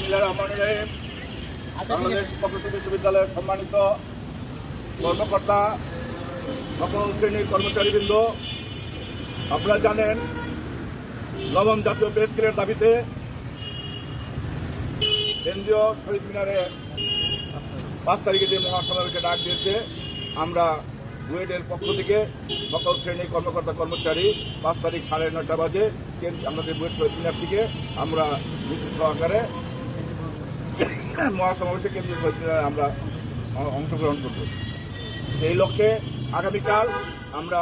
বিসমিল্লাহির রহমানির রহিম। বাংলাদেশ প্রকৌশল বিশ্ববিদ্যালয়ের সম্মানিত কর্মকর্তা, সকল শ্রেণীর কর্মচারীবৃন্দ, আপনারা জানেন নবম জাতীয় পে স্কেলের দাবিতে কেন্দ্রীয় শহীদ মিনারে 5 তারিখে যে মহাসমাবেশে ডাক দিয়েছে, আমরা বুয়েটের পক্ষ থেকে সকল শ্রেণীর কর্মকর্তা কর্মচারী 5 তারিখ 9:30 বাজে আমাদের বুয়েট শহীদ মিনার থেকে আমরা মিছিল সহকারে মহাসমাবেশে কেন্দ্রীয় শহীদ মিনারে আমরা অংশগ্রহণ করব। সেই লক্ষ্যে আগামীকাল আমরা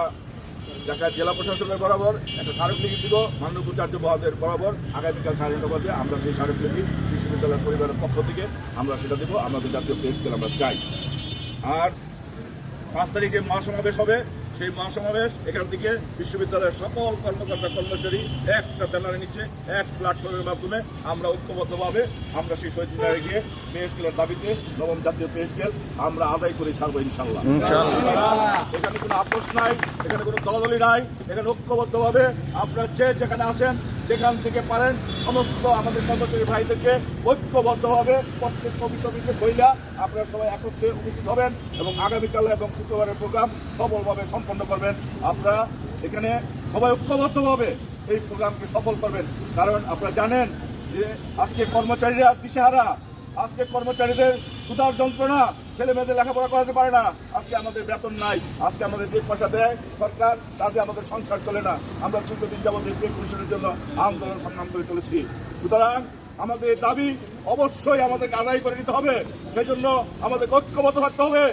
ঢাকা জেলা প্রশাসনের বরাবর একটা স্মারকলিপি দিব, মাননীয় উপাচার্য মহোদয়ের বরাবর আগামীকাল 9:30 বাজে আমরা সেই স্মারকলিপি বিশ্ববিদ্যালয়ের পরিবারের পক্ষ থেকে আমরা সেটা দেবো। আমাদের জাতীয় পে স্কেল আমরা চাই। আর 5 তারিখে মহাসমাবেশ হবে, সেই মহাসমাবেশ এখান থেকে বিশ্ববিদ্যালয়ের সকল কর্মকর্তা কর্মচারী একটা ব্যানারের নিচে এক প্ল্যাটফর্মের মাধ্যমে আমরা ঐক্যবদ্ধভাবে আমরা সেই শহীদ মিনারে গিয়ে পে স্কেলের দাবিতে নবম জাতীয় পে স্কেল আমরা আদায় করে ছাড়বো ইনশাল্লাহ। এখানে কোনো আপোষ নাই, এখানে কোনো দলাদলি নাই, এখানে ঐক্যবদ্ধভাবে আপনারা যেখানে আছেন যেখান থেকে পারেন সমস্ত আমাদের কর্মচারী ভাইদেরকে ঐক্যবদ্ধভাবে প্রত্যেক অফিসে বইলা আপনারা সবাই একত্রে উপস্থিত হবেন এবং আগামীকাল এবং শুক্রবারের প্রোগ্রাম সফলভাবে সম্পন্ন করবেন। আপনারা এখানে সবাই ঐক্যবদ্ধভাবে এই প্রোগ্রামকে সফল করবেন, কারণ আপনারা জানেন যে আজকে কর্মচারীরা দিশেহারা, আজকে কর্মচারীদের ক্ষুধার যন্ত্রণা, ছেলে মেয়েদের লেখাপড়া করাতে পারে না, আজকে আমাদের বেতন নাই, আজকে আমাদের যে পয়সা দেয় সরকার তাতে আমাদের সংসার চলে না। আমরা দীর্ঘদিন যাবত পে কমিশনের জন্য আন্দোলন সংগ্রাম করে চলেছি। সুতরাং আমাদের দাবি অবশ্যই আমাদেরকে আদায় করে নিতে হবে, সেই জন্য আমাদের ঐক্যবদ্ধ থাকতে হবে।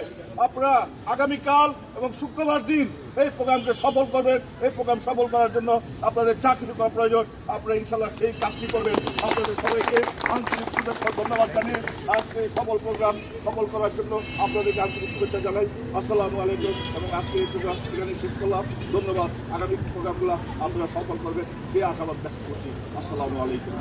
আপনারা আগামীকাল এবং শুক্রবার দিন এই প্রোগ্রামকে সফল করবেন। এই প্রোগ্রাম সফল করার জন্য আপনাদের যা কিছু করা প্রয়োজন আপনারা ইনশাল্লাহ সেই কাজটি করবেন। আপনাদের সবাইকে আন্তরিক শুভেচ্ছা ধন্যবাদ জানিয়ে আজকে সফল প্রোগ্রাম সফল করার জন্য আপনাদেরকে আন্তরিক শুভেচ্ছা জানাই। আসসালামু আলাইকুম। এবং আজকে এই প্রোগ্রাম এখানে শেষ করলাম। ধন্যবাদ। আগামী প্রোগ্রামগুলো আপনারা সফল করবেন সেই আশাবাদ ব্যক্ত করছি। আসসালামু আলাইকুম।